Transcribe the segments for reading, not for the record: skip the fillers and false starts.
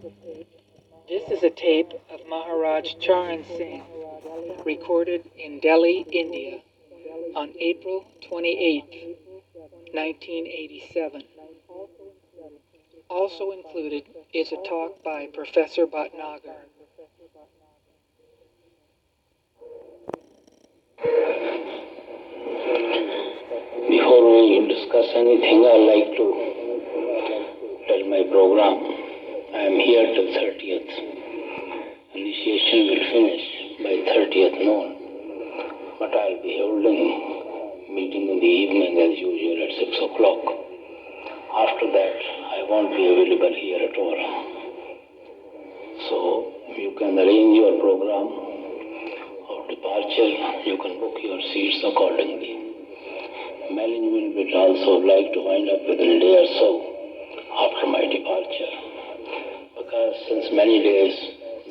This is a tape of MahaRaj Charan Singh, recorded in Delhi, India, on April 28, 1987. Also included is a talk by Professor Bhatnagar. Before we discuss anything, I'd like to tell my program. I am here till 30th. Initiation will finish by 30th noon, but I'll be holding meeting in the evening as usual at 6 o'clock. After that, I won't be available here at all. So you can arrange your program of departure. You can book your seats accordingly. Management would also like to wind up within a day or so after my departure, because since many days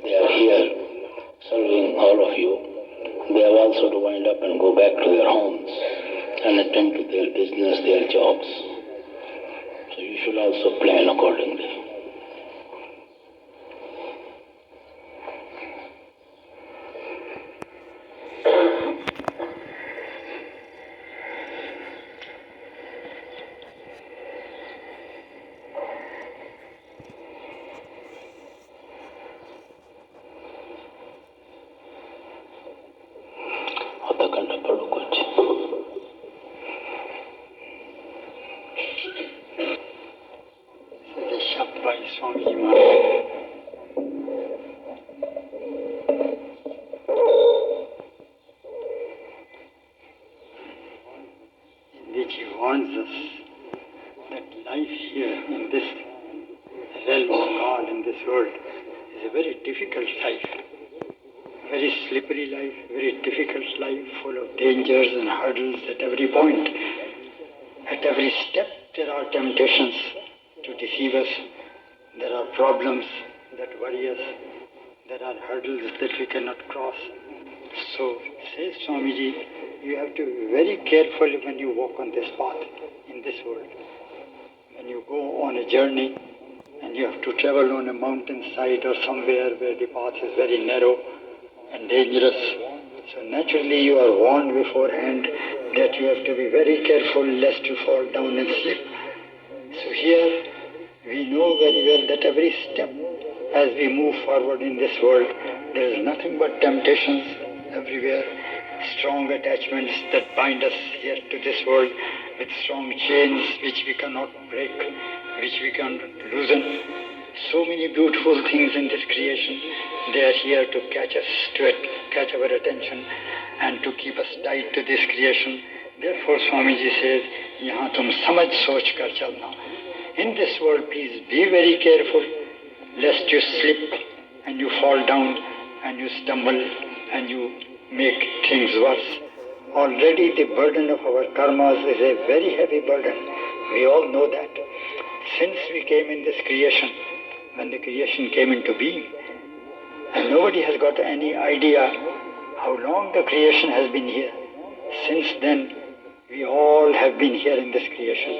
they are here serving all of you, they have also to wind up and go back to their homes and attend to their business, their jobs. So you should also plan accordingly. Swami Ji MahaRaj. In which he warns us that life here in this realm of God, in this world, is a very difficult life. Very slippery life, very difficult life, full of dangers and hurdles at every point. At every step there are temptations to deceive us. There are problems that worry us. There are hurdles that we cannot cross. So, says Swami Ji, you have to be very careful when you walk on this path in this world. When you go on a journey and you have to travel on a mountainside or somewhere where the path is very narrow and dangerous, so naturally you are warned beforehand that you have to be very careful lest you fall down and slip. So here we know very well that every step as we move forward in this world, there is nothing but temptations everywhere, strong attachments that bind us here to this world with strong chains which we cannot break, which we cannot loosen. So many beautiful things in this creation, they are here to catch us, to catch our attention and to keep us tied to this creation. Therefore Swamiji says, yahan tum samajh soch kar chalna. In this world, please be very careful lest you slip and you fall down and you stumble and you make things worse. Already the burden of our karmas is a very heavy burden. We all know that. Since we came in this creation, when the creation came into being, and nobody has got any idea how long the creation has been here. Since then, we all have been here in this creation.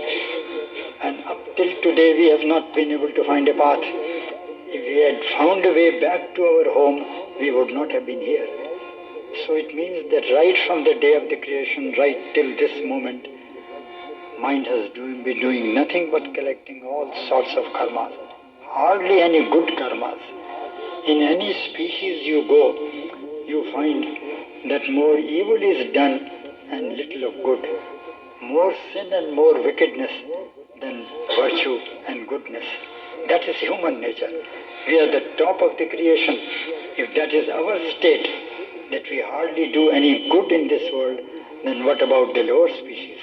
And up till today, we have not been able to find a path. If we had found a way back to our home, we would not have been here. So it means that right from the day of the creation, right till this moment, mind has been doing nothing but collecting all sorts of karmas. Hardly any good karmas. In any species you go, you find that more evil is done and little of good. More sin and more wickedness than virtue and goodness. That is human nature. We are the top of the creation. If that is our state, that we hardly do any good in this world, then what about the lower species?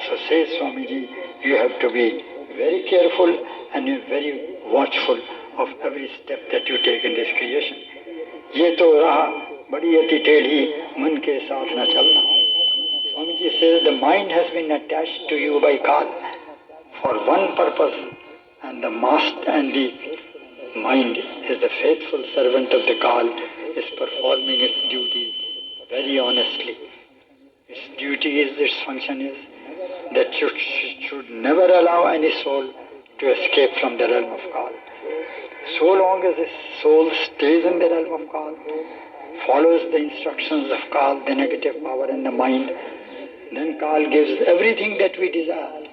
So says Swamiji, you have to be very careful and very watchful of every step that you take in this creation. Ye to raha badi ati tedhi man ke saath na chalna. Swamiji says the mind has been attached to you by Kal for one purpose, and the master and the mind is the faithful servant of the Kal, is performing its duty very honestly. Its duty is, its function is that you should never allow any soul to escape from the realm of Kal. So long as the soul stays in the realm of Kal, follows the instructions of Kal, the negative power in the mind, then Kal gives everything that we desire.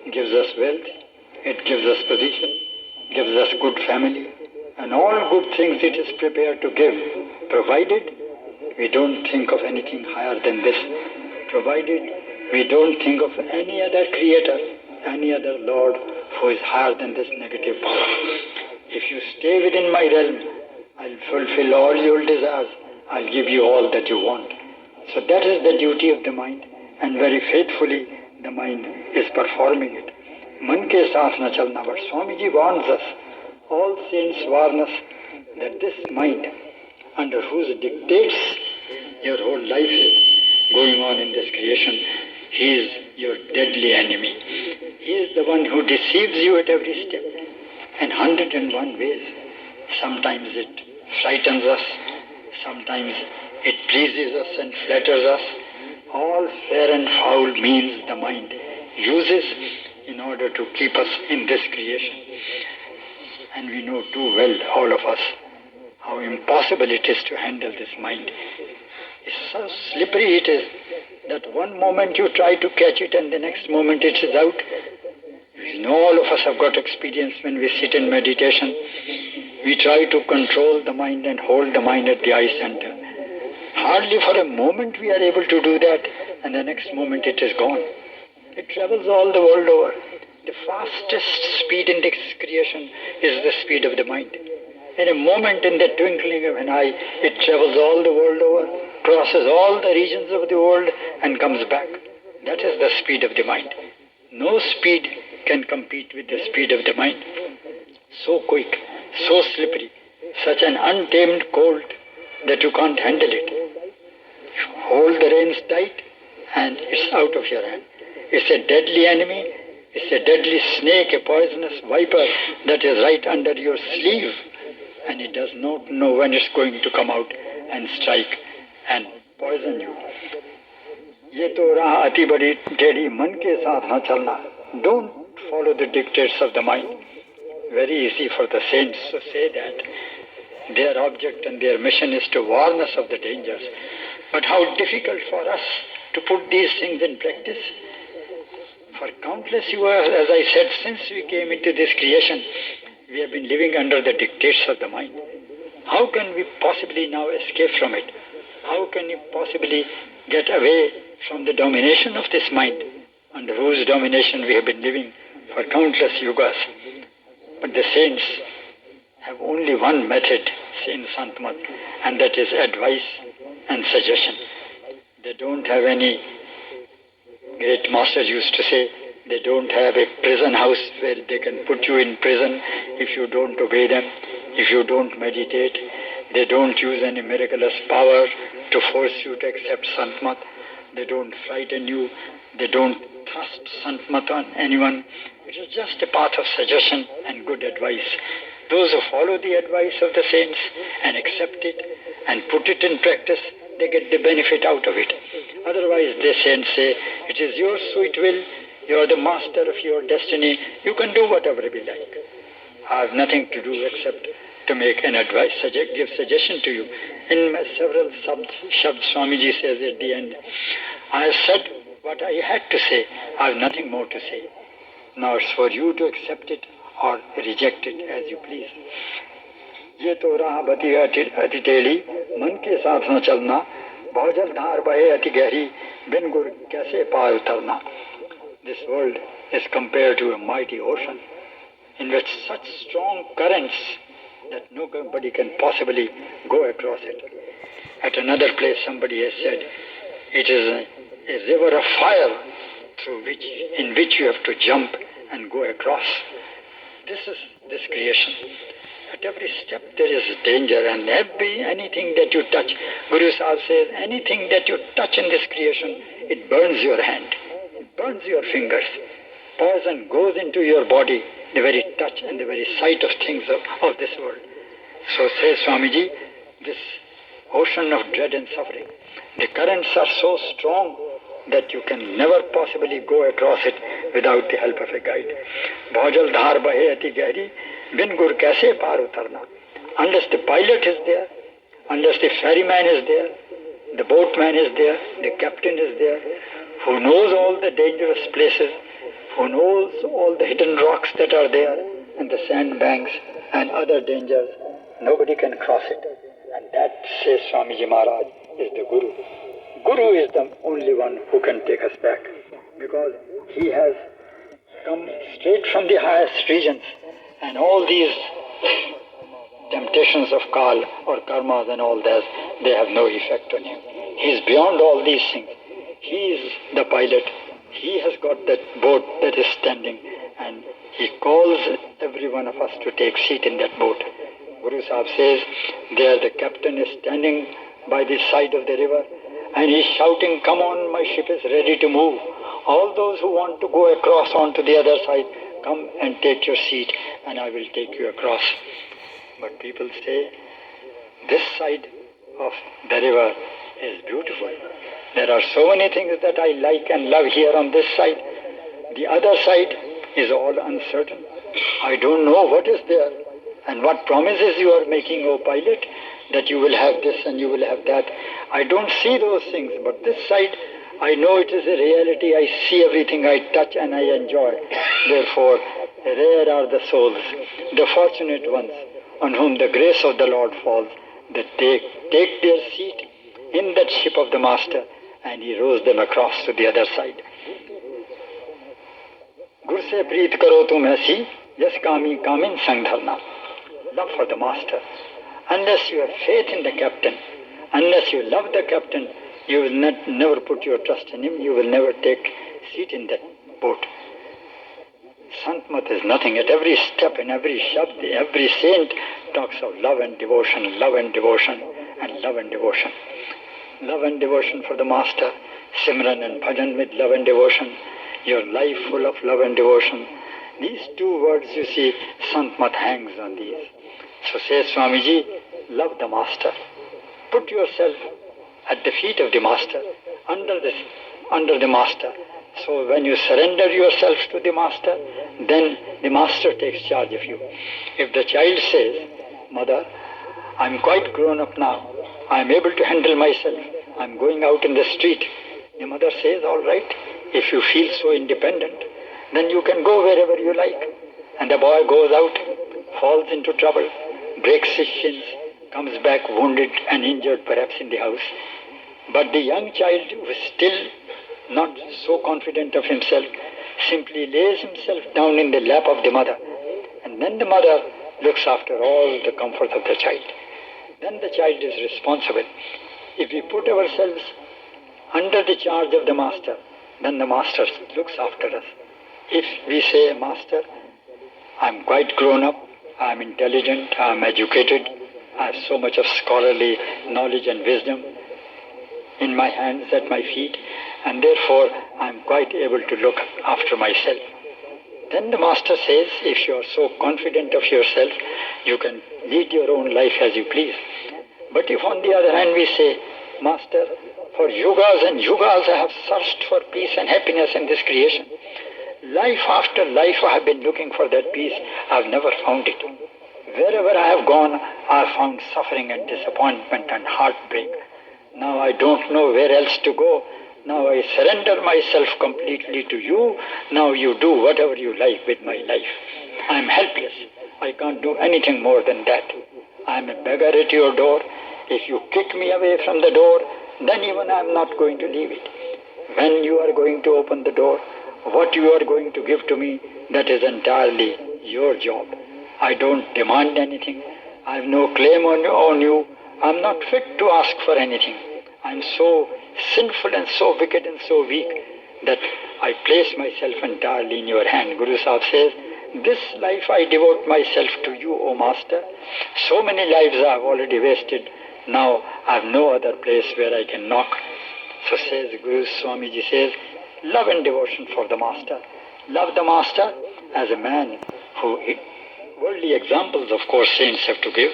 It gives us wealth, it gives us position, gives us good family, and all good things it is prepared to give, provided we don't think of anything higher than this, provided we don't think of any other creator, any other Lord who is higher than this negative power. If you stay within my realm, I'll fulfill all your desires, I'll give you all that you want. So that is the duty of the mind, and very faithfully the mind is performing it. Man ke saath na chalna, but Swami Ji warns us, all saints warn us that this mind, under whose dictates your whole life is going on in this creation, he is your deadly enemy. He is the one who deceives you at every step, in 101 ways. Sometimes it frightens us, sometimes it pleases us and flatters us. All fair and foul means the mind uses in order to keep us in this creation. And we know too well, all of us, how impossible it is to handle this mind. It's so slippery it is that one moment you try to catch it and the next moment it is out. We know all of us have got experience when we sit in meditation. We try to control the mind and hold the mind at the eye center. Hardly for a moment we are able to do that, and the next moment it is gone. It travels all the world over. The fastest speed in this creation is the speed of the mind. In a moment, in the twinkling of an eye, it travels all the world over, crosses all the regions of the world and comes back. That is the speed of the mind. No speed can compete with the speed of the mind. So quick, so slippery, such an untamed colt that you can't handle it. You hold the reins tight and it's out of your hand. It's a deadly enemy, it's a deadly snake, a poisonous viper that is right under your sleeve, and it does not know when it's going to come out and strike and poison you. Ye to raah ati badi tedi man ke saath na chalna. Don't follow the dictates of the mind. Very easy for the saints to say that. Their object and their mission is to warn us of the dangers. But how difficult for us to put these things in practice. For countless years, as I said, since we came into this creation, we have been living under the dictates of the mind. How can we possibly now escape from it? How can we possibly get away from the domination of this mind, under whose domination we have been living for countless yugas? But the saints have only one method in Santmat, and that is advice and suggestion. They don't have any, great masters used to say, they don't have a prison house where they can put you in prison if you don't obey them, if you don't meditate. They don't use any miraculous power to force you to accept Santmat. They don't frighten you. They don't thrust Santmat on anyone. It is just a path of suggestion and good advice. Those who follow the advice of the saints and accept it and put it in practice, they get the benefit out of it. Otherwise, the saints say, it is your sweet will, you are the master of your destiny, you can do whatever you like. I have nothing to do except to make an advice, give suggestion to you. In my several shabds, Swami Ji says at the end, I have said what I had to say, I have nothing more to say. Now it's for you to accept it or reject it as you please. ये तो राह बती अति टेढ़ी मन के साथ न चलना भौजल धार बहे अति गहरी बिन गुर कैसे पार उतरना. This world is compared to a mighty ocean in which such strong currents that nobody can possibly go across it. At another place somebody has said, it is a river of fire in which you have to jump and go across. This is this creation. At every step there is danger, and anything that you touch, Guru Sahib says, anything that you touch in this creation, it burns your hand, it burns your fingers. Poison goes into your body, the very touch and the very sight of things of this world. So says Swami Ji, this ocean of dread and suffering, the currents are so strong that you can never possibly go across it without the help of a guide. Bhaujal dhar bahe ati gahri बिन गुर कैसे पार उतरना? Unless the pilot is there, unless the ferryman is there, the boatman is there, the captain is there, who knows all the dangerous places, who knows all the hidden rocks that are there, and the sandbanks and other dangers, nobody can cross it. And that, says Swami Ji Maharaj, is the Guru. Guru is the only one who can take us back, because he has come straight from the highest regions, and all these temptations of Kal or karmas and all that, they have no effect on him. He is beyond all these things. He is the pilot. He has got that boat that is standing, and he calls every one of us to take seat in that boat. Guru Sahib says, there the captain is standing by the side of the river, and he is shouting, come on, my ship is ready to move. All those who want to go across onto the other side, come and take your seat, and I will take you across. But people say, this side of the river is beautiful. There are so many things that I like and love here on this side. The other side is all uncertain. I don't know what is there and what promises you are making, O pilot, that you will have this and you will have that. I don't see those things, but this side, I know it is a reality. I see everything, I touch and I enjoy. Therefore, rare are the souls, the fortunate ones, on whom the grace of the Lord falls, that they take their seat in that ship of the Master, and he rows them across to the other side. Gur se preet karo tum aisi, jas kami kamin sang dharna. Love for the Master. Unless you have faith in the captain, unless you love the captain, you will never put your trust in him, you will never take seat in that boat. Sant-mat is nothing. At every step, in every shabd, every saint talks of love and devotion, love and devotion, and love and devotion. Love and devotion for the Master, Simran and Bhajan with love and devotion, your life full of love and devotion. These two words, you see, Sant-mat hangs on these. So says Swami Ji, love the Master. Put yourself at the feet of the Master, under the Master. So when you surrender yourself to the Master, then the Master takes charge of you. If the child says, Mother, I'm quite grown up now, I'm able to handle myself, I'm going out in the street, the mother says, all right, if you feel so independent, then you can go wherever you like. And the boy goes out, falls into trouble, breaks his shins, comes back wounded and injured perhaps in the house. But the young child who is still not so confident of himself simply lays himself down in the lap of the mother, and then the mother looks after all the comfort of the child. Then the child is responsible. If we put ourselves under the charge of the Master, then the Master looks after us. If we say, Master, I'm quite grown up, I'm intelligent, I'm educated, I have so much of scholarly knowledge and wisdom in my hands, at my feet, and therefore I'm quite able to look after myself. Then the Master says, if you are so confident of yourself, you can lead your own life as you please. But if on the other hand we say, Master, for yugas and yugas I have searched for peace and happiness in this creation. Life after life I have been looking for that peace. I have never found it. Wherever I have gone, I have found suffering and disappointment and heartbreak. Now I don't know where else to go. Now I surrender myself completely to you. Now you do whatever you like with my life. I am helpless. I can't do anything more than that. I am a beggar at your door. If you kick me away from the door, then even I am not going to leave it. When you are going to open the door, what you are going to give to me, that is entirely your job. I don't demand anything. I have no claim on you. I am not fit to ask for anything. I am so sinful and so wicked and so weak that I place myself entirely in your hand. Guru Sahib says, this life I devote myself to you, O Master. So many lives I have already wasted. Now I have no other place where I can knock. So says Guru Swami Ji says, love and devotion for the Master. Love the Master as a man who, worldly examples of course saints have to give.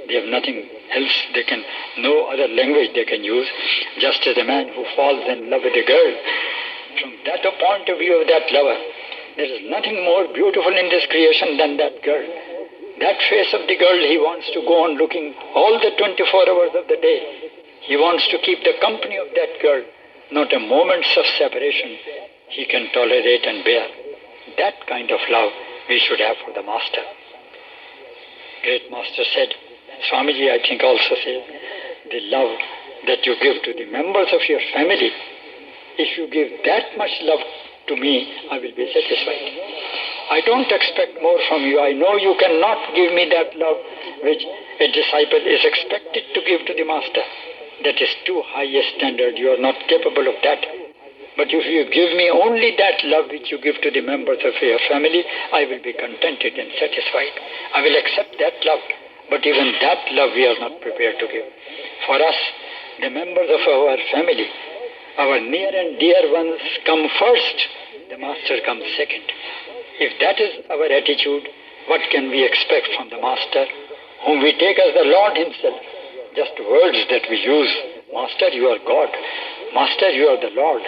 They have nothing else, they can, no other language they can use. Just as a man who falls in love with a girl, from that point of view of that lover, there is nothing more beautiful in this creation than that girl. That face of the girl he wants to go on looking all the 24 hours of the day. He wants to keep the company of that girl. Not a moment of separation he can tolerate and bear. That kind of love we should have for the Master. Great Master said, Swamiji I think also said, the love that you give to the members of your family, if you give that much love to me, I will be satisfied. I don't expect more from you. I know you cannot give me that love which a disciple is expected to give to the Master. That is too high a standard. You are not capable of that. But if you give me only that love which you give to the members of your family, I will be contented and satisfied. I will accept that love. But even that love we are not prepared to give. For us, the members of our family, our near and dear ones come first, the Master comes second. If that is our attitude, what can we expect from the Master, whom we take as the Lord himself? Just words that we use. Master, you are God. Master, you are the Lord.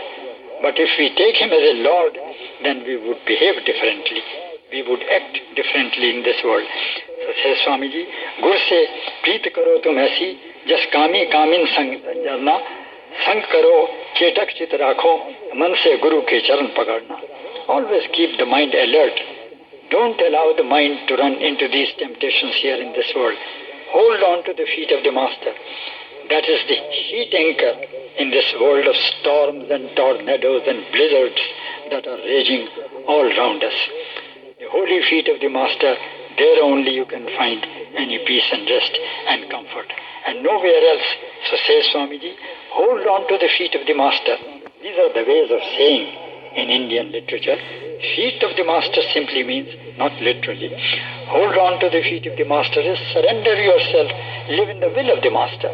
But if we take him as a Lord, then we would behave differently. We would act differently in this world. So says Swamiji, Gur se preet karo tum aisi, jas kami kamin sang jarna, sang karo chetak chit rakho, man se Guru ke charan pagadna. Always keep the mind alert. Don't allow the mind to run into these temptations here in this world. Hold on to the feet of the Master. That is the sheet anchor in this world of storms and tornadoes and blizzards that are raging all round us. The holy feet of the Master, there only you can find any peace and rest and comfort. And nowhere else. So says Swamiji, hold on to the feet of the Master. These are the ways of saying in Indian literature. Feet of the Master simply means, not literally. Hold on to the feet of the Master is surrender yourself, live in the will of the Master.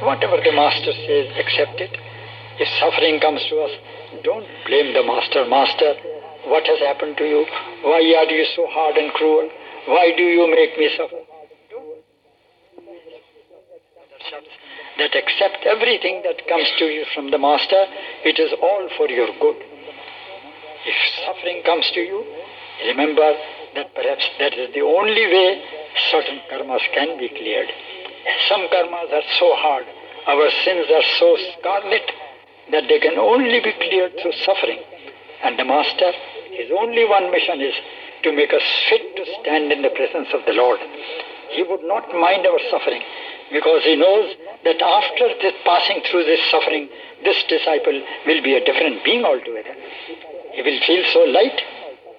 Whatever the Master says, accept it. If suffering comes to us, don't blame the Master. Master, what has happened to you? Why are you so hard and cruel? Why do you make me suffer? That accept everything that comes to you from the Master, it is all for your good. If suffering comes to you, remember that perhaps that is the only way certain karmas can be cleared. Some karmas are so hard, our sins are so scarlet, that they can only be cleared through suffering. And the Master, his only one mission is to make us fit to stand in the presence of the Lord. He would not mind our suffering, because he knows that after this passing through this suffering, this disciple will be a different being altogether. He will feel so light.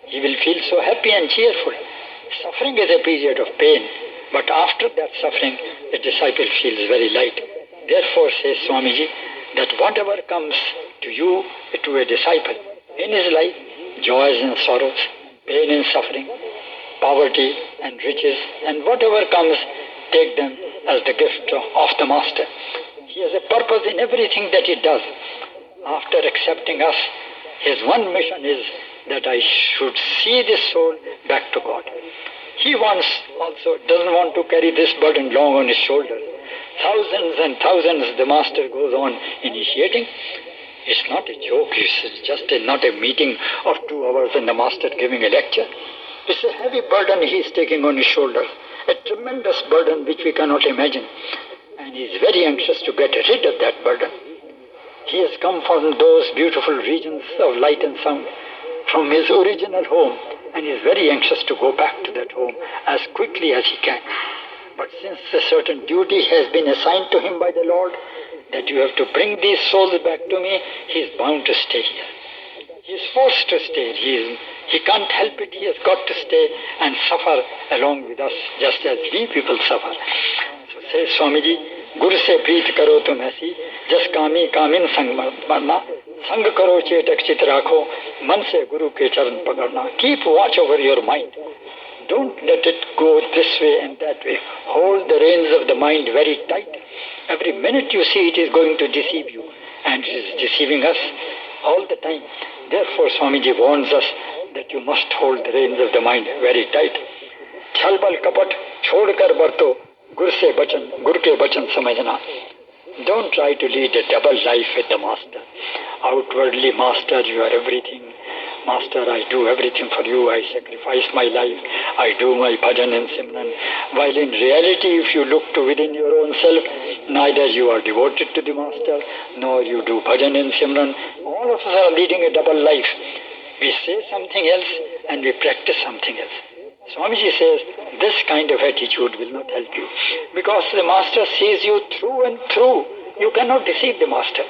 He will feel so happy and cheerful. Suffering is a period of pain, but after that suffering, the disciple feels very light. Therefore, says Swamiji, that whatever comes to you, to a disciple, in his life, joys and sorrows, pain and suffering, poverty and riches, and whatever comes, take them as the gift of the Master. He has a purpose in everything that he does. After accepting us, his one mission is that I should see this soul back to God. He doesn't want to carry this burden long on his shoulders. Thousands and thousands the Master goes on initiating. It's not a joke. It's just not a meeting of 2 hours and the Master giving a lecture. It's a heavy burden he is taking on his shoulders. A tremendous burden which we cannot imagine. And he is very anxious to get rid of that burden. He has come from those beautiful regions of light and sound, from his original home, and is very anxious to go back to that home as quickly as he can. But since a certain duty has been assigned to him by the Lord, that you have to bring these souls back to me, he is bound to stay here. He is forced to stay. He can't help it. He has got to stay and suffer along with us, just as we people suffer. So says Swamiji, Guru se preet karo tum aisi, jas kami kamin sang marna, sang karo chetak chit rakho, man se Guru ke charan pagadna. Keep watch over your mind. Don't let it go this way and that way. Hold the reins of the mind very tight. Every minute you see it is going to deceive you, and it is deceiving us all the time. Therefore Swamiji warns us that you must hold the reins of the mind very tight. Chalbal kapat chhodkar barto gur ke bachan samajhna. Don't try to lead a double life with the Master. Outwardly, Master, you are everything. Master, I do everything for you, I sacrifice my life, I do my bhajan and simran. While in reality, if you look to within your own self, neither you are devoted to the Master, nor you do bhajan and simran. All of us are leading a double life. We say something else and we practice something else. Swamiji says, this kind of attitude will not help you. Because the Master sees you through and through. You cannot deceive the Master.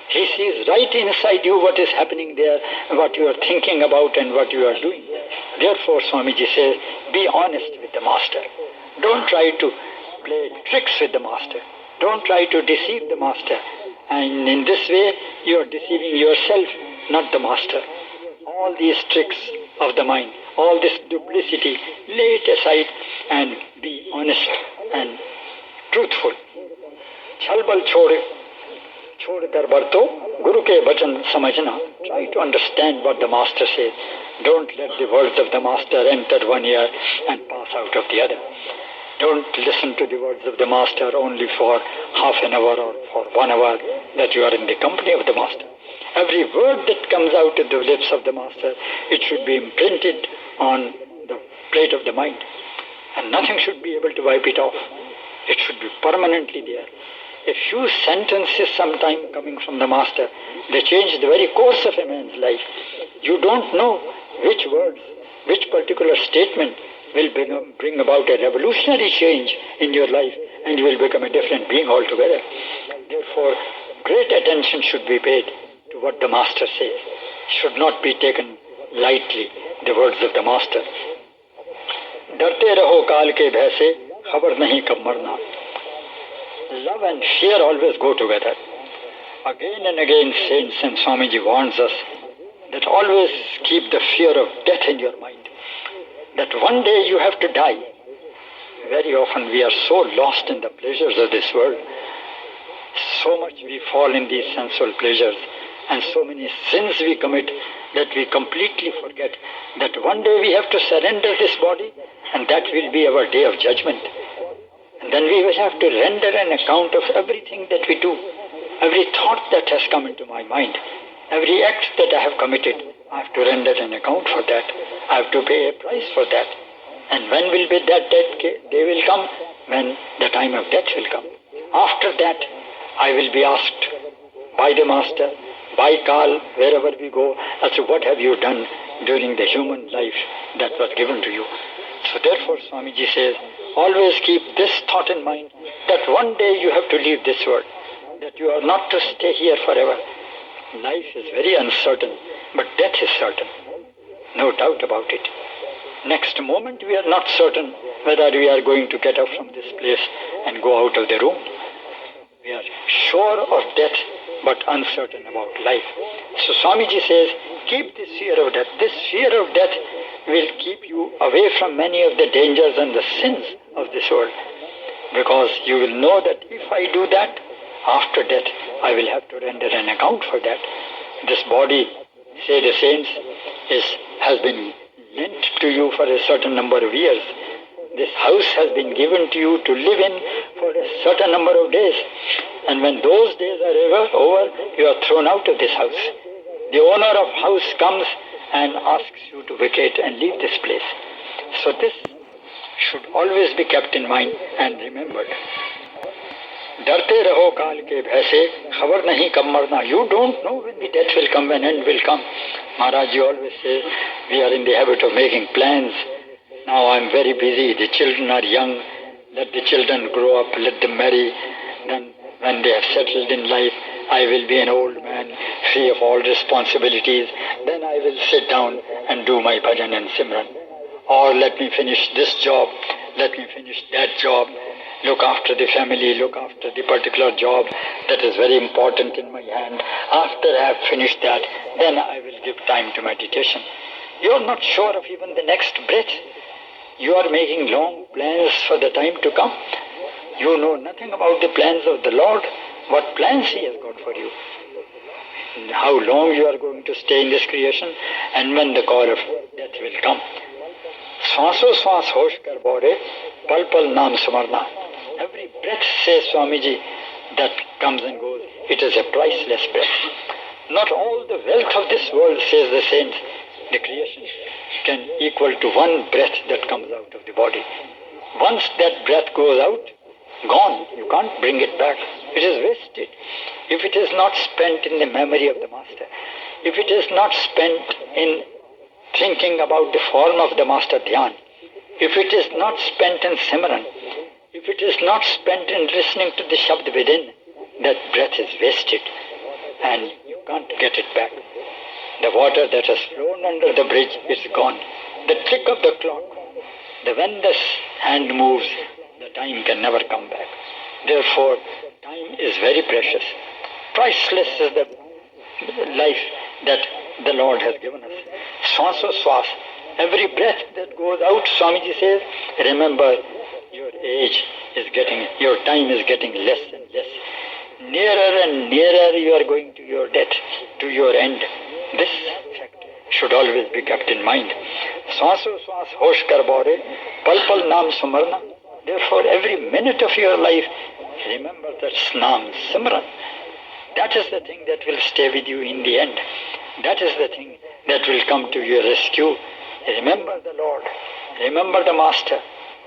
He sees right inside you what is happening there, what you are thinking about and what you are doing. Therefore, Swamiji says, be honest with the Master. Don't try to play tricks with the Master. Don't try to deceive the Master. And in this way, you are deceiving yourself, not the Master. All these tricks of the mind, all this duplicity, lay it aside and be honest and truthful. Chalbal chhod kar barto, Guru ke bachan samajhna. Try to understand what the Master says. Don't let the words of the Master enter one ear and pass out of the other. Don't listen to the words of the Master only for half an hour or for 1 hour that you are in the company of the Master. Every word that comes out of the lips of the Master, it should be imprinted on the plate of the mind. And nothing should be able to wipe it off. It should be permanently there. A few sentences sometime coming from the Master, they change the very course of a man's life. You don't know which words, which particular statement will bring about a revolutionary change in your life, and you will become a different being altogether. Therefore, great attention should be paid to what the Master says. Should not be taken lightly, the words of the Master. Darte raho kaal ke bhai se, khabar nahi kab marna. Love and fear always go together. Again and again, Saints and Swamiji warns us that always keep the fear of death in your mind. That one day you have to die. Very often we are so lost in the pleasures of this world. So much we fall in these sensual pleasures and so many sins we commit that we completely forget that one day we have to surrender this body, and that will be our day of judgment. And then we will have to render an account of everything that we do, every thought that has come into my mind, every act that I have committed. I have to render an account for that. I have to pay a price for that. And when will be that day will come? When the time of death will come. After that, I will be asked by the Master, by Kal, wherever we go, as to what have you done during the human life that was given to you. So therefore, Swamiji says, always keep this thought in mind, that one day you have to leave this world, that you are not to stay here forever. Life is very uncertain, but death is certain. No doubt about it. Next moment we are not certain whether we are going to get up from this place and go out of the room. We are sure of death, but uncertain about life. So Swamiji says, keep this fear of death. This fear of death will keep you away from many of the dangers and the sins of this world. Because you will know that if I do that, after death, I will have to render an account for that. This body, say the saints, has been lent to you for a certain number of years. This house has been given to you to live in for a certain number of days. And when those days are over, you are thrown out of this house. The owner of house comes and asks you to vacate and leave this place. So this should always be kept in mind and remembered. Darte raho kaal ke bhai se, khabar nahi kab marna. You don't know when the death will come, when end will come. MahaRaj Ji always says, we are in the habit of making plans. Now I am very busy, the children are young, let the children grow up, let them marry. Then when they have settled in life, I will be an old man, free of all responsibilities. Then I will sit down and do my bhajan and simran. Or let me finish this job, let me finish that job, look after the family, look after the particular job that is very important in my hand. After I have finished that, then I will give time to meditation. You are not sure of even the next breath. You are making long plans for the time to come. You know nothing about the plans of the Lord, what plans He has got for you, how long you are going to stay in this creation, and when the call of death will come. Swaso swas hosh kar bore, pal pal naam sumarna. Every breath, says Swamiji, that comes and goes, it is a priceless breath. Not all the wealth of this world, says the saints, the creation can equal to one breath that comes out of the body. Once that breath goes out, gone. You can't bring it back. It is wasted. If it is not spent in the memory of the Master, if it is not spent in thinking about the form of the Master Dhyan, if it is not spent in Simran, if it is not spent in listening to the Shabd within, that breath is wasted and you can't get it back. The water that has flown under the bridge is gone. The tick of the clock, when the hand moves, the time can never come back. Therefore, time is very precious. Priceless is the life that the Lord has given us. Swaso swas, every breath that goes out, Swamiji says, remember your age is getting, your time is getting less and less. Nearer and nearer you are going to your death, to your end. This fact should always be kept in mind. Swaso swas hosh kar bore, pal pal naam sumarna. Therefore, every minute of your life, remember that naam simran. That is the thing that will stay with you in the end. That is the thing that will come to your rescue. Remember the Lord. Remember the Master.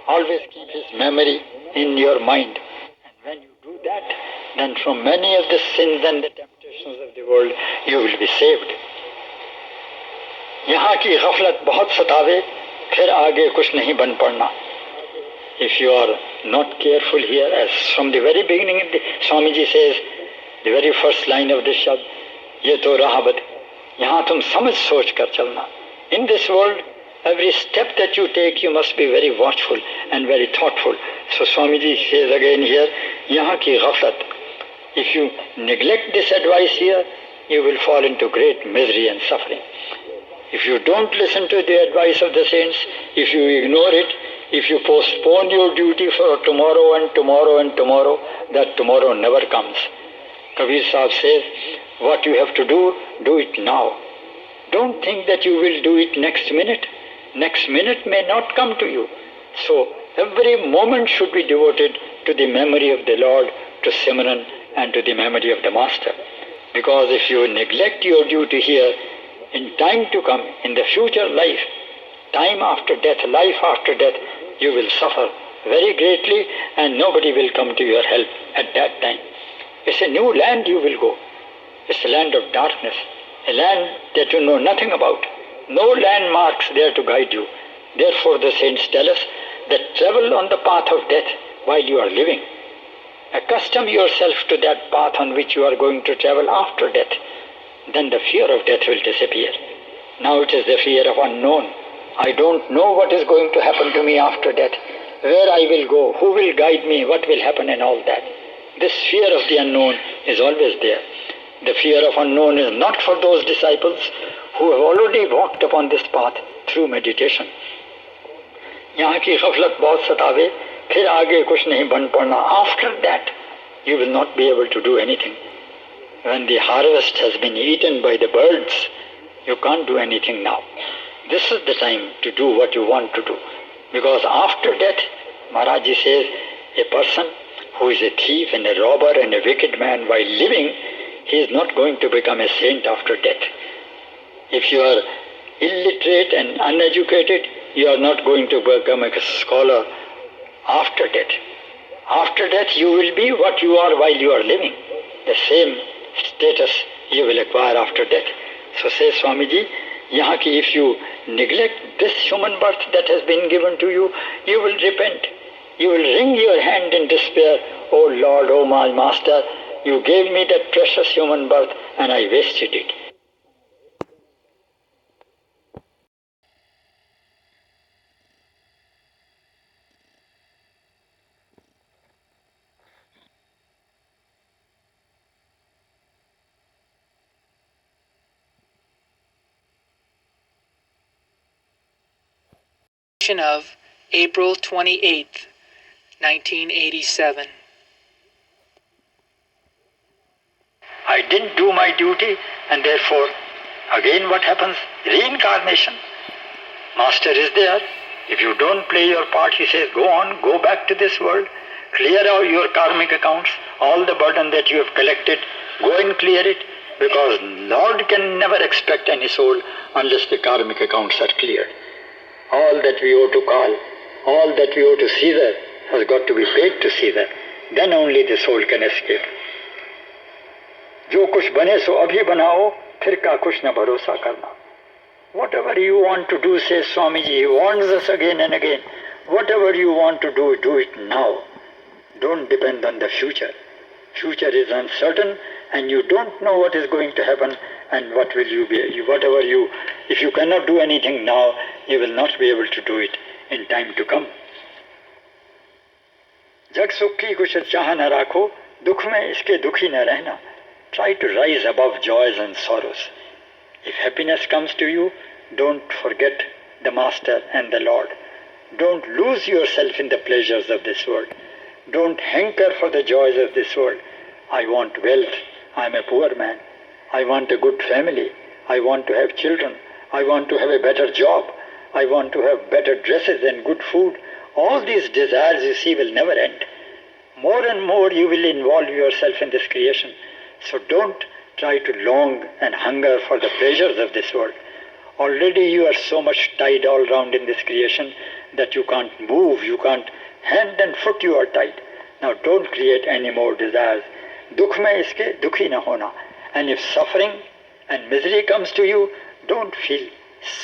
Always keep his memory in your mind. And when you do that, then from many of the sins and the temptations of the world, you will be saved. यहाँ की गफलत बहुत सतावे, फिर आगे कुछ नहीं बन पड़ना. If you are not careful here, as from the very beginning, Swamiji says, the very first line of this shabd, ये तो राह बद, यहाँ तुम समझ सोच कर चलना. In this world, every step that you take, you must be very watchful and very thoughtful. So Swamiji says again here, यहाँ की गफलत. If you neglect this advice here, you will fall into great misery and suffering. If you don't listen to the advice of the saints, if you ignore it, if you postpone your duty for tomorrow and tomorrow and tomorrow, that tomorrow never comes. Kabir Sahib says, what you have to do it now. Don't think that you will do it next minute. Next minute may not come to you. So every moment should be devoted to the memory of the Lord, to Simran, and to the memory of the Master. Because if you neglect your duty here, in time to come, in the future life, time after death, life after death, you will suffer very greatly and nobody will come to your help at that time. It's a new land you will go. It's a land of darkness, a land that you know nothing about. No landmarks there to guide you. Therefore the saints tell us that travel on the path of death while you are living. Accustom yourself to that path on which you are going to travel after death. Then the fear of death will disappear. Now it is the fear of unknown. I don't know what is going to happen to me after death, where I will go, who will guide me, what will happen and all that. This fear of the unknown is always there. The fear of unknown is not for those disciples who have already walked upon this path through meditation. यहाँ की गफलत बहुत सतावे, फिर आगे कुछ नहीं बन पड़ना. After that, you will not be able to do anything. When the harvest has been eaten by the birds, you can't do anything now. This is the time to do what you want to do. Because after death, MahaRaj says, a person who is a thief and a robber and a wicked man while living, he is not going to become a saint after death. If you are illiterate and uneducated, you are not going to become a scholar after death. After death, you will be what you are while you are living. The same status you will acquire after death. So says Swamiji, यहाँ की if you neglect this human birth that has been given to you, you will repent. You will wring your hand in despair. Oh Lord, oh my Master, you gave me that precious human birth and I wasted it. Of April 28th, 1987. I didn't do my duty and therefore, again what happens? Reincarnation. Master is there. If you don't play your part, he says, go on, go back to this world, clear out your karmic accounts, all the burden that you have collected, go and clear it. Because Lord can never expect any soul unless the karmic accounts are cleared. All that we owe to Kal, all that we owe to Caesar has got to be paid to Caesar. Then only the soul can escape. जो कुछ बने सो अभी बनाओ, फिर का कुछ न भरोसा करना. Whatever you want to do, says Swami Ji, he warns us again and again. Whatever you want to do it now. Don't depend on the future. Future is uncertain and you don't know what is going to happen and what will you be. If you cannot do anything now, you will not be able to do it in time to come. जग सुख की कुछ चाह न राखो, दुख में इसके दुखी न रहना. Try to rise above joys and sorrows. If happiness comes to you, don't forget the Master and the Lord. Don't lose yourself in the pleasures of this world. Don't hanker for the joys of this world. I want wealth. I am a poor man. I want a good family. I want to have children. I want to have a better job. I want to have better dresses and good food. All these desires, you see, will never end. More and more you will involve yourself in this creation. So don't try to long and hunger for the pleasures of this world. Already you are so much tied all round in this creation that you can't move, you can't, hand and foot you are tied. Now don't create any more desires. Dukh mein iske dukhi na hona. And if suffering and misery comes to you, don't feel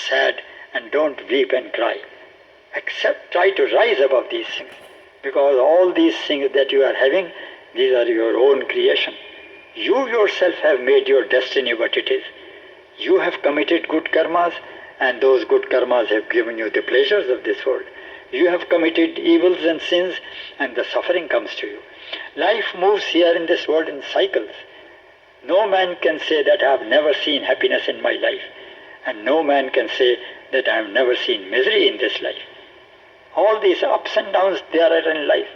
sad and don't weep and cry. Except try to rise above these things. Because all these things that you are having, these are your own creation. You yourself have made your destiny what it is. You have committed good karmas and those good karmas have given you the pleasures of this world. You have committed evils and sins and the suffering comes to you. Life moves here in this world in cycles. No man can say that I have never seen happiness in my life. And no man can say that I have never seen misery in this life. All these ups and downs there are in life.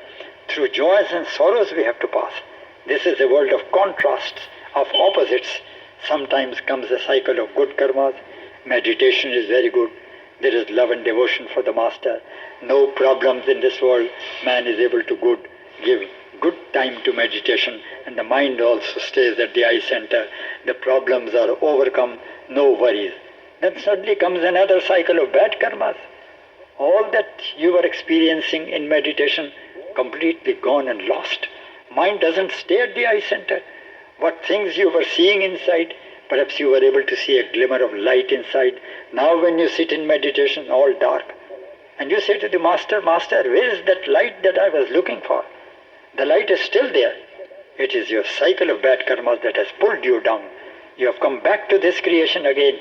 Through joys and sorrows we have to pass. This is a world of contrasts, of opposites. Sometimes comes a cycle of good karmas. Meditation is very good. There is love and devotion for the Master. No problems in this world. Man is able to give good time to meditation and the mind also stays at the eye center. The problems are overcome, no worries. Then suddenly comes another cycle of bad karmas. All that you were experiencing in meditation completely gone and lost. Mind doesn't stay at the eye center. What things you were seeing inside, perhaps you were able to see a glimmer of light inside. Now when you sit in meditation, all dark. And you say to the Master, Master, where is that light that I was looking for? The light is still there. It is your cycle of bad karmas that has pulled you down. You have come back to this creation again.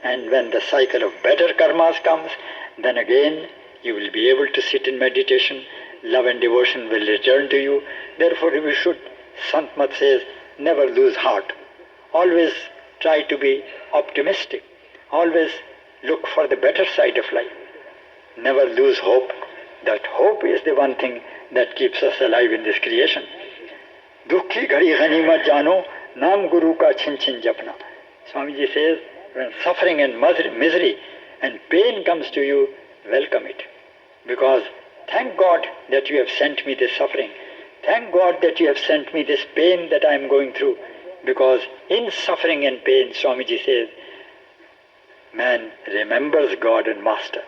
And when the cycle of better karmas comes, then again you will be able to sit in meditation. Love and devotion will return to you. Therefore we should, Sant Mat says, never lose heart. Always try to be optimistic. Always look for the better side of life. Never lose hope. That hope is the one thing that keeps us alive in this creation. Dukh ki ghadi ghanimat jano, naam guru ka chin chin japna. Swami Ji says, when suffering and misery and pain comes to you, welcome it. Because thank God that you have sent me this suffering. Thank God that you have sent me this pain that I am going through. Because in suffering and pain, Swami Ji says, man remembers God and Master.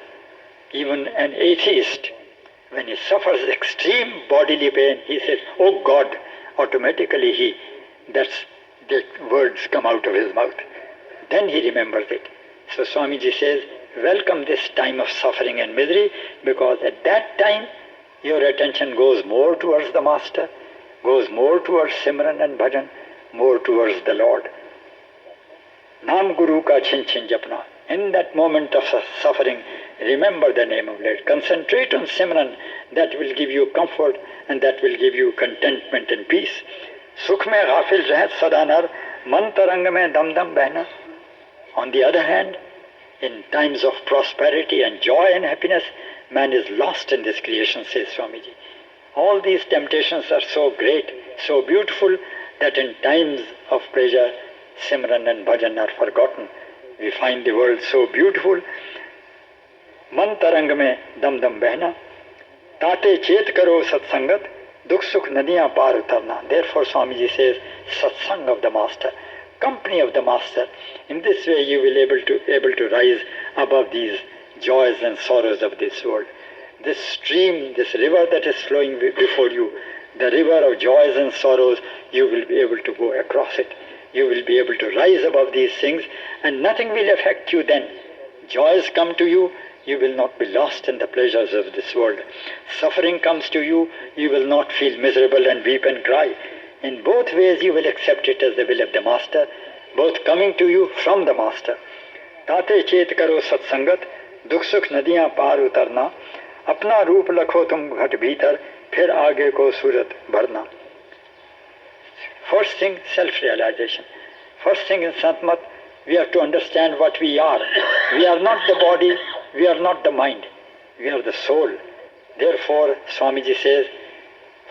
Even an atheist, when he suffers extreme bodily pain, he says, oh God, automatically the words come out of his mouth. Then he remembers it. So Swami Ji says, welcome this time of suffering and misery, because at that time your attention goes more towards the Master, goes more towards Simran and Bhajan, more towards the Lord. Naam Guru ka chin chin japna. In that moment of suffering, remember the name of Lord. Concentrate on Simran. That will give you comfort and that will give you contentment and peace. Sukh mein ghafil rahat sadanar, man tarang mein dam dam behna. On the other hand, in times of prosperity and joy and happiness, man is lost in this creation, says Swamiji. All these temptations are so great, so beautiful, that in times of pleasure, Simran and Bhajan are forgotten. We find the world so beautiful. Man tarang mein dam dam behna, tate chet karo satsangat, dukh sukh nadiyan par utarna. Therefore Swamiji says, satsang of the Master. company of the Master. In this way you will able to rise above these joys and sorrows of this world. This stream, this river that is flowing before you, the river of joys and sorrows, you will be able to go across it. You will be able to rise above these things, and nothing will affect you then. Joys come to you, you will not be lost in the pleasures of this world. Suffering comes to you, you will not feel miserable and weep and cry. In both ways you will accept it as the will of the Master, both coming to you from the Master. Tate chet karo satsangat, dukh sukh nadiyan paar utarna, apna roop lakho tum ghat bhitar, phir aage ko surat bharna. First thing, self-realization. First thing in Santmat, we have to understand what we are. We are not the body, we are not the mind, we are the soul. Therefore, Swamiji says,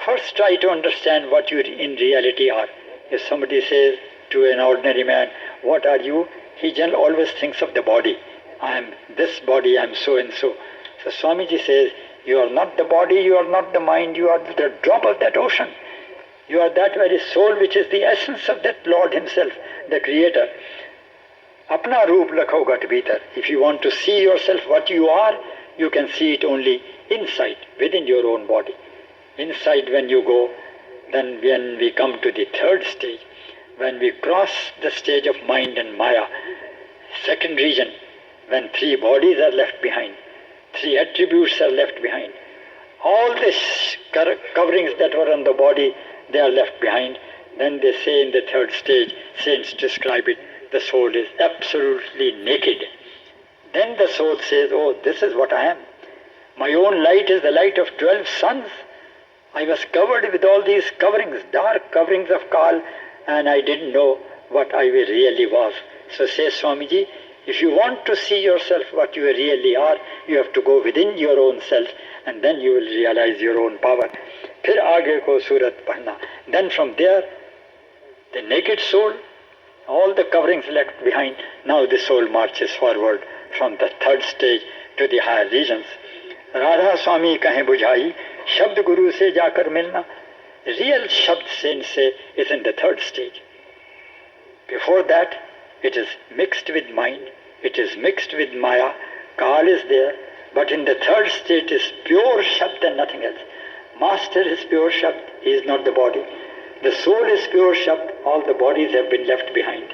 first try to understand what you in reality are. If somebody says to an ordinary man, what are you? He generally always thinks of the body. I am this body, I am so and so. So Swamiji says, you are not the body, you are not the mind, you are the drop of that ocean. You are that very soul which is the essence of that Lord Himself, the Creator. Apna roop lakho gat bhitar. If you want to see yourself what you are, you can see it only inside, within your own body. Inside when you go, then when we come to the third stage, when we cross the stage of mind and Maya, second region, when three bodies are left behind, three attributes are left behind, all these coverings that were on the body, they are left behind. Then they say in the third stage, saints describe it, the soul is absolutely naked. Then the soul says, oh, this is what I am. My own light is the light of 12 suns. I was covered with all these coverings, dark coverings of Kal, and I didn't know what I really was. So says Swamiji, if you want to see yourself what you really are, you have to go within your own self, and then you will realize your own power. Phir aage ko surat bharna. Then from there, the naked soul, all the coverings left behind, now the soul marches forward from the third stage to the higher regions. RadhaSwami kahe bujhai, shabd guru se jaakar milna. Real shabd saint se is in the third stage. Before that, it is mixed with mind, it is mixed with Maya, Kal is there, but in the third state is pure shabd and nothing else. Master is pure shabd, he is not the body. The soul is pure shabd, all the bodies have been left behind.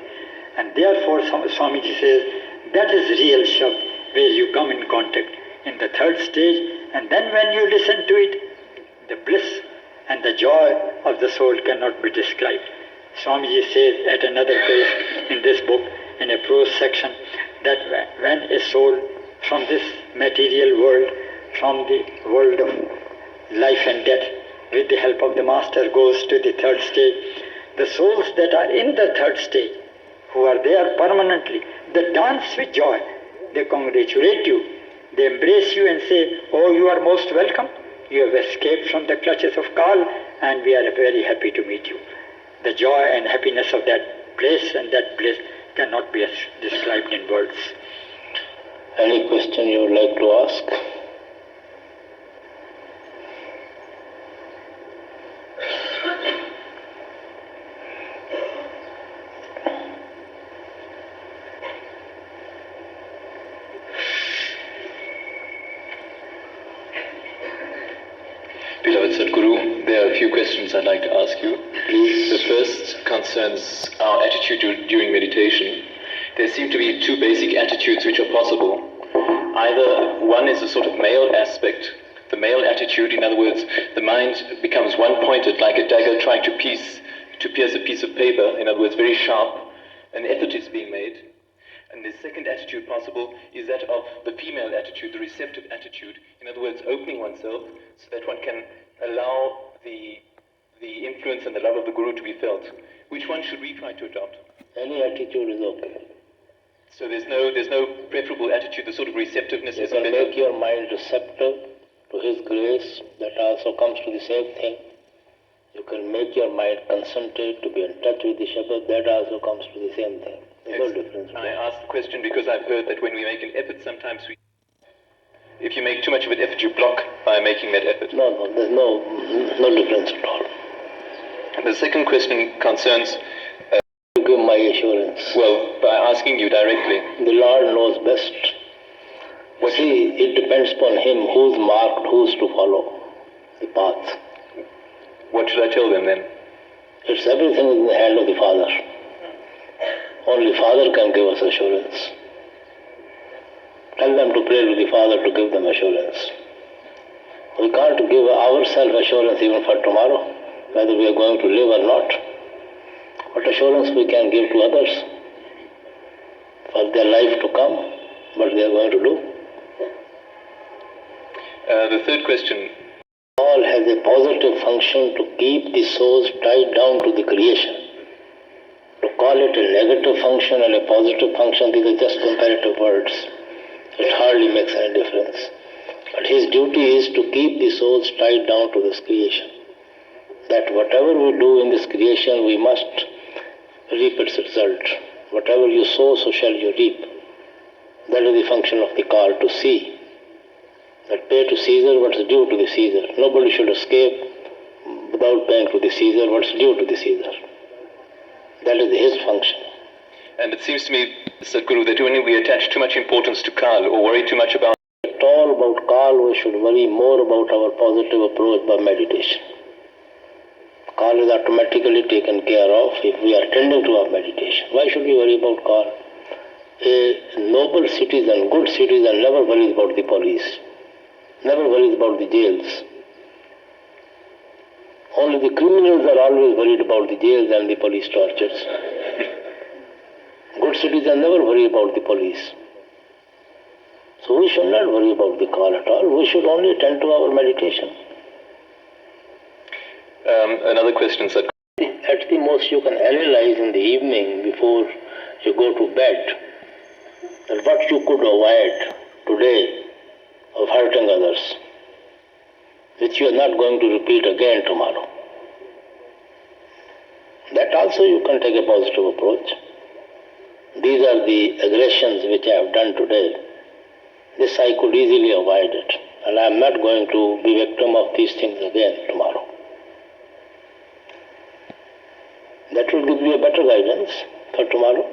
And therefore Swamiji says, that is real shabd, where you come in contact in the third stage, and then when you listen to it, the bliss and the joy of the soul cannot be described. Swamiji says at another place in this book, in a prose section, that when a soul from this material world, from the world of life and death, with the help of the Master goes to the third stage, the souls that are in the third stage, who are there permanently, they dance with joy, they congratulate you, they embrace you and say, oh, you are most welcome, you have escaped from the clutches of Kal, and we are very happy to meet you. The joy and happiness of that place and that bliss cannot be described in words. Any question you would like to ask? Beloved Sadhguru, there are a few questions I'd like to ask you. Please. The first concerns our attitude during meditation. There seem to be two basic attitudes which are possible. Either one is a sort of male aspect, the male attitude, in other words, the mind becomes one-pointed like a dagger trying to pierce a piece of paper, in other words, very sharp, an effort is being made. And the second attitude possible is that of the female attitude, the receptive attitude, in other words, opening oneself so that one can allow the influence and the love of the Guru to be felt. Which one should we try to adopt? Any attitude is okay. So there's no preferable attitude, the sort of receptiveness You is can better. make your mind receptive to His grace, that also comes to the same thing. You can make your mind concentrate to be in touch with the Shabad, that also comes to the same thing. There's no difference. I asked the question because I've heard that when we make an effort, sometimes if you make too much of an effort, you block by making that effort. No, there's no difference at all. And the second question concerns... To give my assurance Well, by asking you directly. The Lord knows best. See, it depends upon Him who's marked, who's to follow the path. What should I tell them then? It's everything in the hand of the Father. Only Father can give us assurance. Tell them to pray to the Father to give them assurance. We can't give ourselves assurance even for tomorrow, whether we are going to live or not. What assurance we can give to others for their life to come, what they are going to do? The third question. All has a positive function to keep the souls tied down to the creation. To call it a negative function and a positive function, these are just comparative words. It hardly makes any difference. But his duty is to keep the souls tied down to this creation. That whatever we do in this creation, we must reap its result. Whatever you sow, so shall you reap. That is the function of the call, to see. That pay to Caesar what's due to the Caesar. Nobody should escape without paying to the Caesar what's due to the Caesar. That is his function. And it seems to me, Sadhguru, that when we attach too much importance to Kal or worry too much about At all about Kal, we should worry more about our positive approach by meditation. Kal is automatically taken care of if we are tending to our meditation. Why should we worry about Kal? A noble citizen, good citizen, never worries about the police. Never worries about the jails. Only the criminals are always worried about the jails and the police tortures. Good citizens never worry about the police. So we should not worry about the call at all. We should only attend to our meditation. Another question, sir. At the most, you can analyze in the evening before you go to bed that what you could avoid today of hurting others, which you are not going to repeat again tomorrow. That also you can take a positive approach. These are the aggressions which I have done today. This I could easily avoid it, and I am not going to be victim of these things again tomorrow. That will give you a better guidance for tomorrow.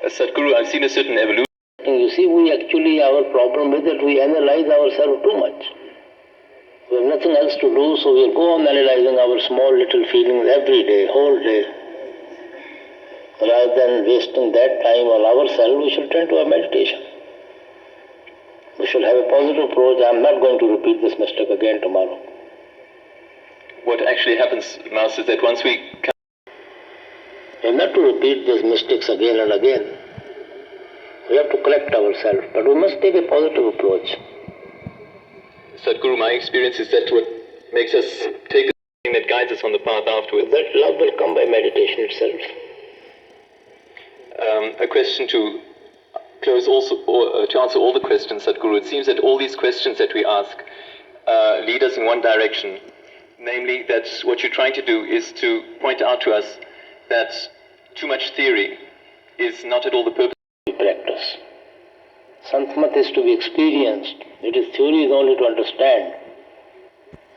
Sadhguru, I've seen a certain evolution. You see, our problem is that we analyze ourselves too much. We have nothing else to do, so we'll go on analyzing our small little feelings every day, whole day. Rather than wasting that time on ourselves, we should turn to our meditation. We should have a positive approach. I'm not going to repeat this mistake again tomorrow. What actually happens, Master, is that once we come... We have not to repeat these mistakes again and again. We have to correct ourselves, but we must take a positive approach. Sadhguru, my experience is that what makes us take the thing that guides us on the path afterwards. That love will come by meditation itself. A question to close also, or to answer all the questions, Sadhguru. It seems that all these questions that we ask lead us in one direction, namely that what you're trying to do is to point out to us that too much theory is not at all the purpose. Practice. Sanskrit is to be experienced. It is theory is only to understand.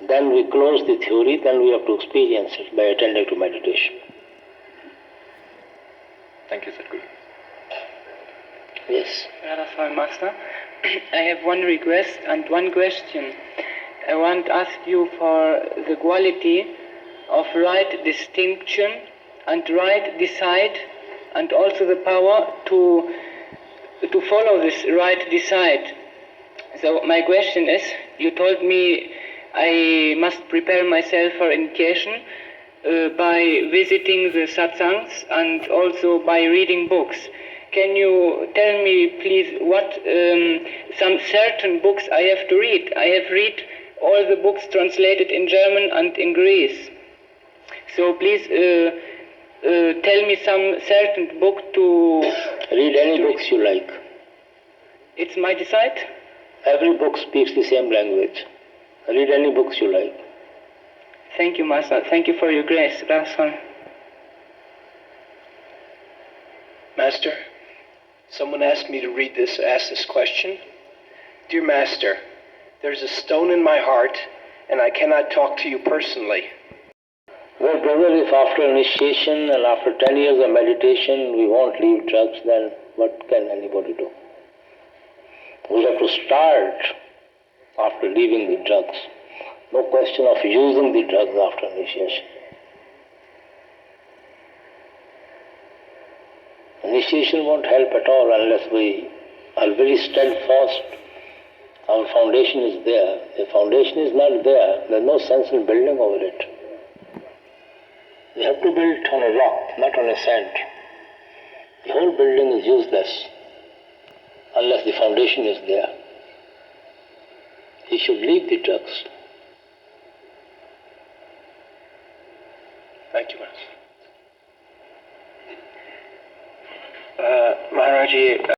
Then we close the theory, then we have to experience it by attending to meditation. Thank you, Sadhguru. Yes. RadHaSwami Master, I have one request and one question. I want to ask you for the quality of right distinction and right decide, and also the power to follow this right decide. So my question is, you told me I must prepare myself for initiation by visiting the satsangs and also by reading books. Can you tell me, please, what some certain books I have to read? I have read all the books translated in German and in Greece. So please tell me some certain book to... Read any books you like. It's my decide? Every book speaks the same language. Read any books you like. Thank you, Master. Thank you for your grace, RadHaSwami. Master, someone asked me to ask this question. Dear Master, there's a stone in my heart, and I cannot talk to you personally. Well, brother, if after initiation and after 10 years of meditation we won't leave drugs, then what can anybody do? We have to start after leaving the drugs. No question of using the drugs after initiation. Initiation won't help at all unless we are very steadfast. Our foundation is there. If foundation is not there, there's no sense in building over it. We have to build on a rock, not on a sand. The whole building is useless unless the foundation is there. He should leave the drugs. Thank you, Maharaji.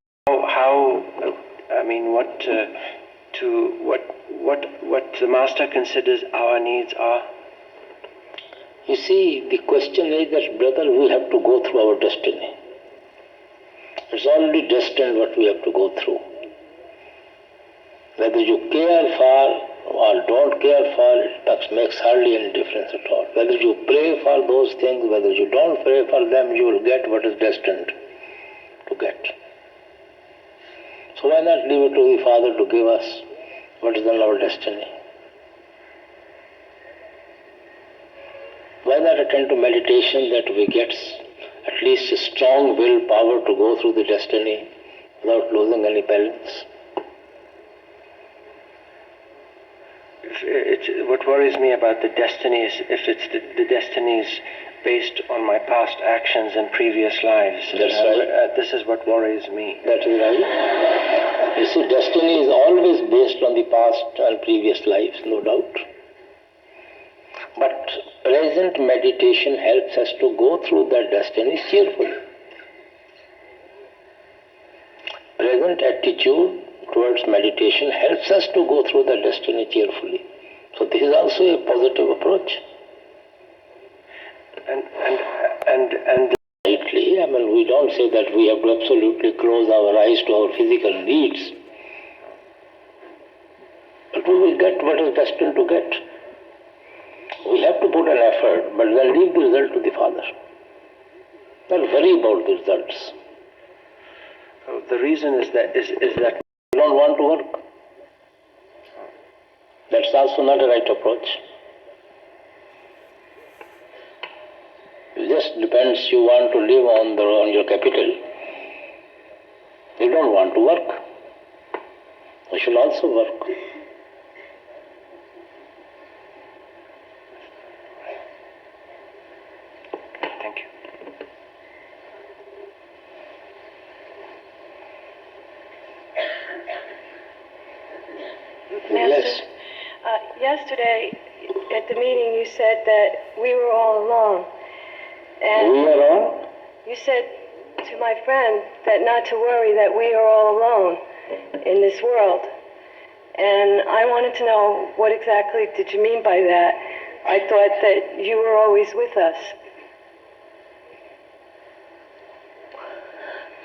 What the Master considers our needs are? You see, the question is that, brother, we have to go through our destiny. It's already destined what we have to go through. Whether you care for or don't care for, it makes hardly any difference at all. Whether you pray for those things, whether you don't pray for them, you will get what is destined to get. So why not leave it to the Father to give us what is in our destiny? Why not attend to meditation that we get at least a strong willpower to go through the destiny without losing any balance? What worries me about the destiny is if it's the destiny is based on my past actions and previous lives. That's right. This is what worries me. That is right. You see, destiny is always based on the past and previous lives, no doubt. But present meditation helps us to go through that destiny cheerfully. Present attitude towards meditation helps us to go through that destiny cheerfully. So this is also a positive approach. And rightly, we don't say that we have to absolutely close our eyes to our physical needs. But we will get what is destined to get. We have to put an effort, but then leave the result to the Father. Don't worry about the results. The reason is that you don't want to work. That's also not a right approach. It just depends, you want to live on your capital. You don't want to work. You should also work. Thank you. Yes. Yesterday at the meeting you said that we were all alone. And we are all? You said to my friend that not to worry, that we are all alone in this world. And I wanted to know, what exactly did you mean by that? I thought that you were always with us.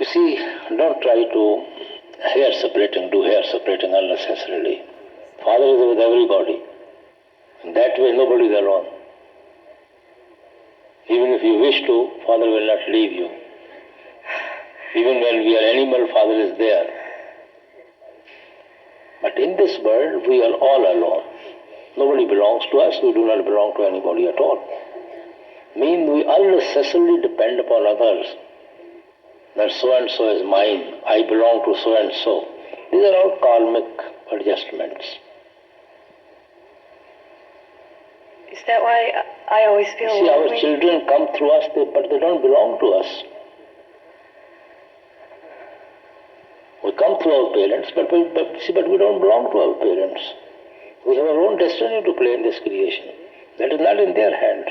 You see, don't try to do hair separating unnecessarily. Father is with everybody. In that way, nobody is alone. Even if you wish to, Father will not leave you. Even when we are animal, Father is there. But in this world, we are all alone. Nobody belongs to us, we do not belong to anybody at all. Means we unnecessarily depend upon others. That so and so is mine, I belong to so and so. These are all karmic adjustments. Is that why I always feel See, lonely? our children come through us, but they don't belong to us. We come through our parents, but we don't belong to our parents. We have our own destiny to play in this creation. That is not in their hand.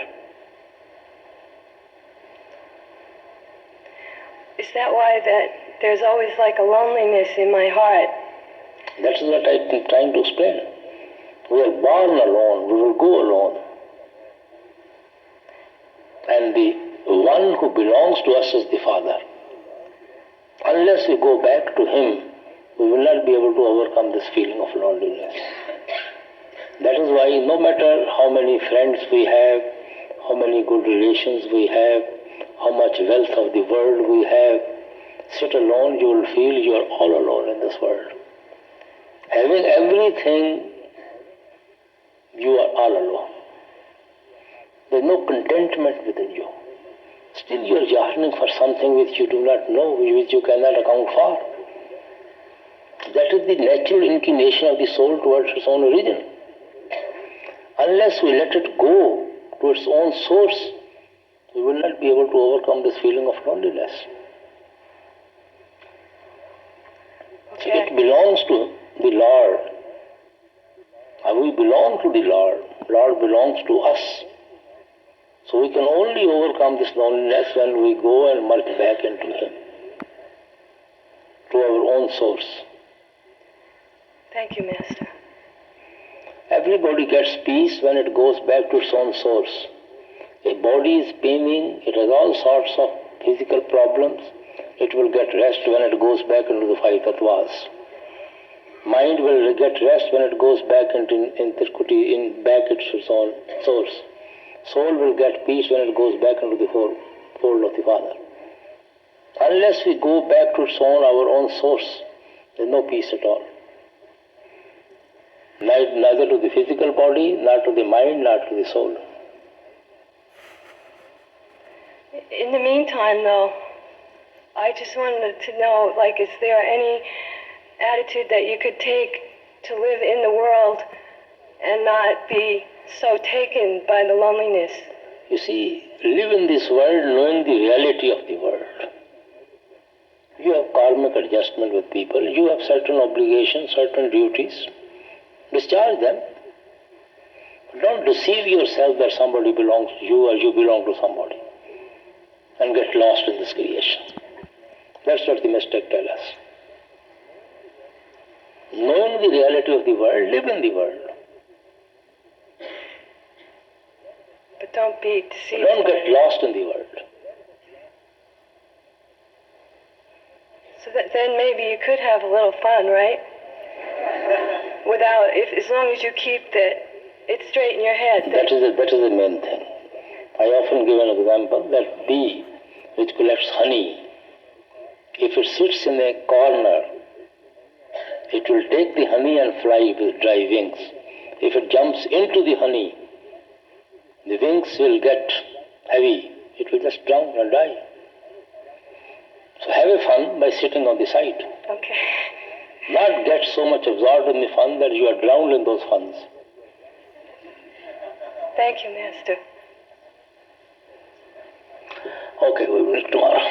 Is that why that there's always like a loneliness in my heart? That is what I'm trying to explain. We are born alone, we will go alone. And the one who belongs to us is the Father. Unless we go back to Him, we will not be able to overcome this feeling of loneliness. That is why no matter how many friends we have, how many good relations we have, how much wealth of the world we have. Sit alone, you will feel you are all alone in this world. Having everything, you are all alone. There is no contentment within you. Still you are yearning for something which you do not know, which you cannot account for. That is the natural inclination of the soul towards its own origin. Unless we let it go to its own source, we will not be able to overcome this feeling of loneliness. Okay. So it belongs to the Lord. And we belong to the Lord. Lord belongs to us. So we can only overcome this loneliness when we go and merge back into Him, to our own source. Thank you, Master. Everybody gets peace when it goes back to its own source. A body is paining, it has all sorts of physical problems. It will get rest when it goes back into the five tattvas. Mind will get rest when it goes back into its own source. Soul will get peace when it goes back into the fold of the Father. Unless we go back to our own source, there is no peace at all. Neither to the physical body, nor to the mind, nor to the soul. In the meantime, though, I just wanted to know, is there any attitude that you could take to live in the world and not be so taken by the loneliness? You see, live in this world knowing the reality of the world. You have karmic adjustment with people, you have certain obligations, certain duties. Discharge them. Don't deceive yourself that somebody belongs to you or you belong to somebody and get lost in this creation. That's what the mistake tells us. Knowing the reality of the world, live in the world. But don't be deceived. Don't get lost in the world. So then maybe you could have a little fun, right? As long as you keep it straight in your head. That is the main thing. I often give an example that bee which collects honey, if it sits in a corner, it will take the honey and fly with dry wings. If it jumps into the honey, the wings will get heavy. It will just drown and die. So have a fun by sitting on the side. Okay. Not get so much absorbed in the fun that you are drowned in those funs. Thank you, Master. Okay, we will meet tomorrow.